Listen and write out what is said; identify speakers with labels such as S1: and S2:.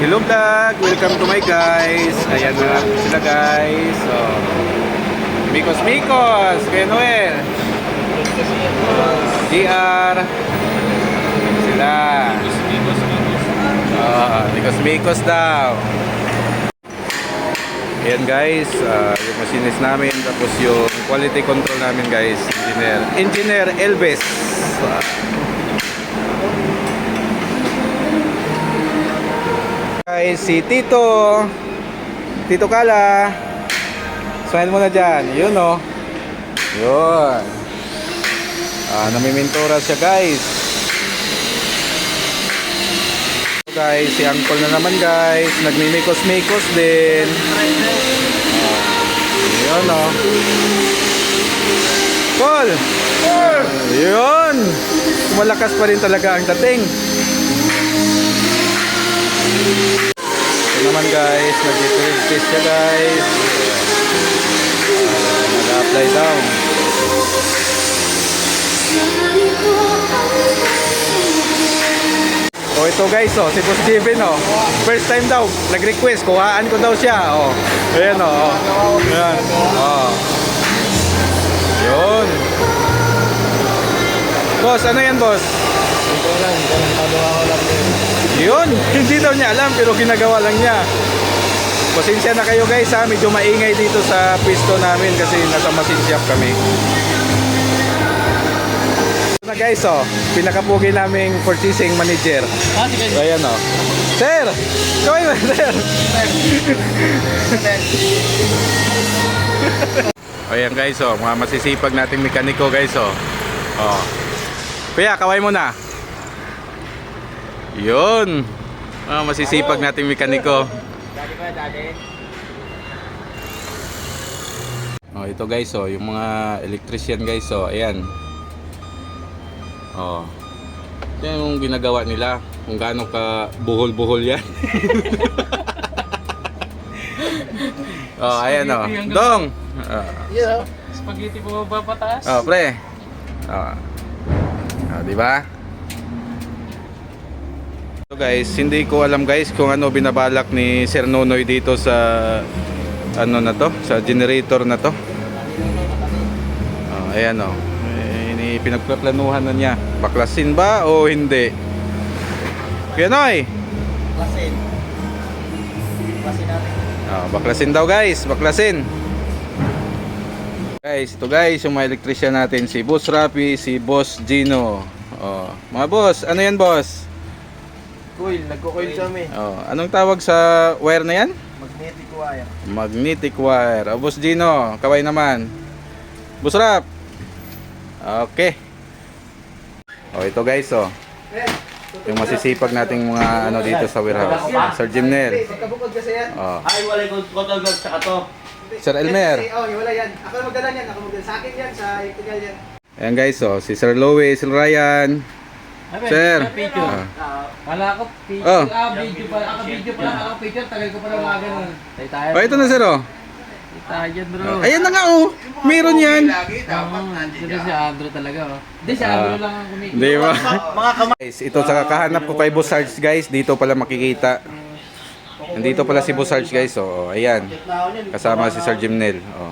S1: Hello vlog! Welcome to my guys. Ayan na sila guys. So, Mikos Kuya Noel, GR sila. Mikos daw. Ayan guys, yung machines namin, tapos yung quality control namin guys, Engineer Elvis. Guys, si Tito Kala, smile mo na dyan, yun o, yun, namimintura siya guys. Guys, si Uncle na naman guys, nagmimikos-mikos din. Yun o, Paul, yun, malakas pa rin talaga ang dating. Ito naman guys, nag-test siya guys. Nag-apply daw. Oh, ito guys, oh, si Boss Steven, oh. First time daw, nag-request, kuhaan ko daw siya, oh. Ayan, oh. Ayan, oh. Yun. Boss, ano yan, boss? Yun, hindi daw niya alam pero ginagawa lang niya. Pasensya na kayo guys ha, medyo maingay dito sa pisto namin kasi nasa machine shop kami. Ito na guys, oh, pinakapugi naming purchasing manager. Ayan oh. Sir! Kaway mo, sir! Ayan guys, oh, mga masisipag nating mekaniko guys, oh. Oh. Kuya, kaway mo na. Yun, masisipag nating mekaniko. Oh, ito guys, oh, yung mga electrician guys, oh, ayan. Oh. Yan yung ginagawa nila, kung gaano ka buhol-buhol yan. Oh, ayan oh. Dong.
S2: Yeah. Spaghetti po ba pataas?
S1: Oh, pre. Oh. Oh, di ba? So guys, hindi ko alam guys kung ano binabalak ni Sir Nonoy dito sa ano na to, sa generator na to. Oh, ayan oh. Pinagplaplanuhan na niya. Baklasin ba o hindi? Kuya Noy.
S2: Baklasin. Baklasin natin.
S1: Oh, baklasin daw guys, baklasin. Guys, ito guys, yung mga electrician natin, si Boss Rapi, si Boss Gino. Oh, mga boss, ano yan boss?
S2: Coil, nagko-coil kami.
S1: Oh, anong tawag sa wire na yan?
S2: Magnetic wire.
S1: Magnetic wire. Oh, Boss Gino, kaway naman. Boss Rap. Okay. Oh, ito guys, oh. Yung masisipag nating mga ano dito sa warehouse. Sir Jimnel. Oh.
S2: Ay, wala yung control guard sa ato.
S1: Sir Elmer.
S3: Oh, wala yan. Ako magdala yan. Ako magdala sa akin yan. Sa electrical yan.
S1: Ayan guys, oh. Si Sir Louie, Sir Ryan. Sir.
S2: Wala ako picture.
S1: Oh.
S2: Video pa. Ako video pa lang. Ako picture. Tagal ko pa lang mga ganun. Tayo.
S1: Oh, ito na sir, oh.
S2: Tayo bro.
S1: Ayan na nga, oh. Meron yan.
S2: Dito si Andrew talaga oh. Hindi si Andrew lang ang kumikita.
S1: Di ba?
S2: Mga kamay.
S1: Guys, ito sa kakahanap ko kay Boss Sarge guys, dito pala makikita. Nandito pala si Boss Sarge guys, oh. Ayan. Kasama si Sir Jimnel, oh.